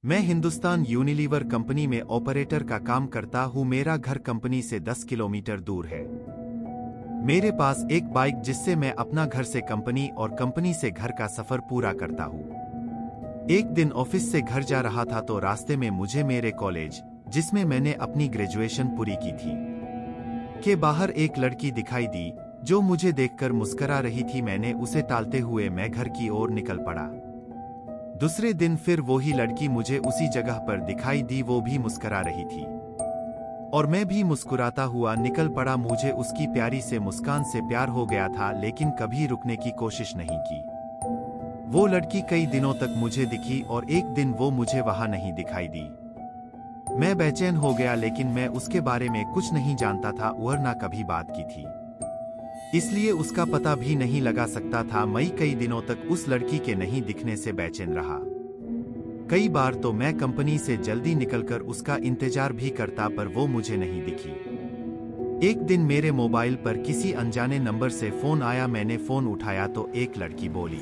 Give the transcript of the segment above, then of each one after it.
मैं Hindustan Unilever company में operator का काम करता हूँ। मेरा घर कंपनी से 10 किलोमीटर दूर है। मेरे पास एक बाइक जिससे मैं अपना घर से कंपनी और कंपनी से घर का सफर पूरा करता हूँ। एक दिन ऑफिस से घर जा रहा था तो रास्ते में मुझे मेरे कॉलेज, जिसमें मैंने अपनी ग्रेजुएशन पूरी की थी, के बाहर एक लड़की दिखाई दी जो मुझे देखकर मुस्कुरा रही थी। मैंने उसे टालते हुए मैं घर की ओर निकल पड़ा। दूसरे दिन फिर वही लड़की मुझे उसी जगह पर दिखाई दी। वो भी मुस्कुरा रही थी और मैं भी मुस्कुराता हुआ निकल पड़ा। मुझे उसकी प्यारी से मुस्कान से प्यार हो गया था, लेकिन कभी रुकने की कोशिश नहीं की। वो लड़की कई दिनों तक मुझे दिखी और एक दिन वो मुझे वहां नहीं दिखाई दी। मैं बेचैन हो गया, लेकिन मैं उसके बारे में कुछ नहीं जानता था और ना कभी बात की थी, इसलिए उसका पता भी नहीं लगा सकता था। मैं कई दिनों तक उस लड़की के नहीं दिखने से बेचैन रहा। कई बार तो मैं कंपनी से जल्दी निकलकर उसका इंतजार भी करता, पर वो मुझे नहीं दिखी। एक दिन मेरे मोबाइल पर किसी अनजाने नंबर से फोन आया। मैंने फोन उठाया तो एक लड़की बोली।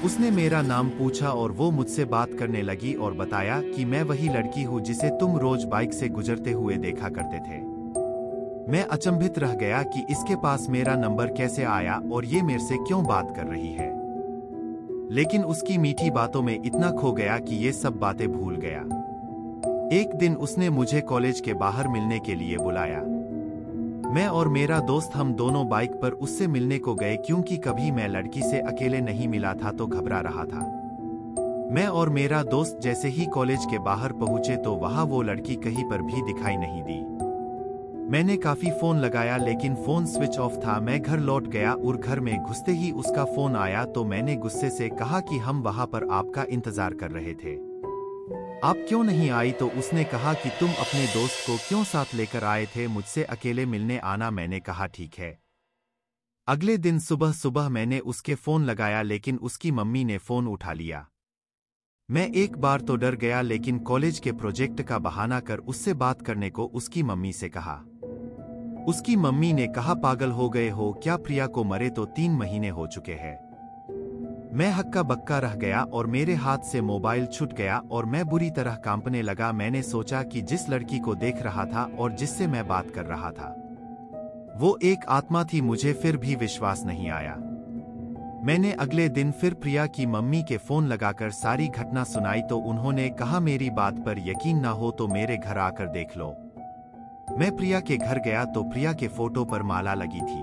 उसने मेरा नाम पूछा और वो मुझसे बात करने लगी और बताया कि मैं वही लड़की हूँ जिसे तुम रोज बाइक से गुजरते हुए देखा करते थे। मैं अचंभित रह गया कि इसके पास मेरा नंबर कैसे आया और ये मेरे से क्यों बात कर रही है, लेकिन उसकी मीठी बातों में इतना खो गया कि ये सब बातें भूल गया। एक दिन उसने मुझे कॉलेज के बाहर मिलने के लिए बुलाया। मैं और मेरा दोस्त हम दोनों बाइक पर उससे मिलने को गए, क्योंकि कभी मैं लड़की से अकेले नहीं मिला था तो घबरा रहा था। मैं और मेरा दोस्त जैसे ही कॉलेज के बाहर पहुंचे तो वहां वो लड़की कहीं पर भी दिखाई नहीं दी। मैंने काफी फोन लगाया, लेकिन फोन स्विच ऑफ था। मैं घर लौट गया और घर में घुसते ही उसका फोन आया तो मैंने गुस्से से कहा कि हम वहां पर आपका इंतजार कर रहे थे, आप क्यों नहीं आई? तो उसने कहा कि तुम अपने दोस्त को क्यों साथ लेकर आए थे, मुझसे अकेले मिलने आना। मैंने कहा ठीक है। अगले दिन सुबह सुबह मैंने उसके फोन लगाया, लेकिन उसकी मम्मी ने फोन उठा लिया। मैं एक बार तो डर गया, लेकिन कॉलेज के प्रोजेक्ट का बहाना कर उससे बात करने को उसकी मम्मी से कहा। उसकी मम्मी ने कहा पागल हो गए हो क्या, प्रिया को मरे तो 3 महीने हो चुके हैं। मैं हक्का बक्का रह गया और मेरे हाथ से मोबाइल छूट गया और मैं बुरी तरह कांपने लगा। मैंने सोचा कि जिस लड़की को देख रहा था और जिससे मैं बात कर रहा था वो एक आत्मा थी। मुझे फिर भी विश्वास नहीं आया। मैंने अगले दिन फिर प्रिया की मम्मी के फोन लगाकर सारी घटना सुनाई तो उन्होंने कहा मेरी बात पर यकीन ना हो तो मेरे घर आकर देख लो। मैं प्रिया के घर गया तो प्रिया के फोटो पर माला लगी थी।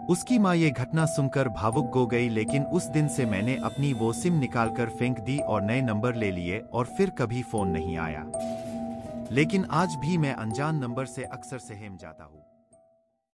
उसकी माँ ये घटना सुनकर भावुक हो गई, लेकिन उस दिन से मैंने अपनी वो सिम निकालकर फेंक दी और नए नंबर ले लिए और फिर कभी फोन नहीं आया। लेकिन आज भी मैं अनजान नंबर से अक्सर सहम जाता हूँ।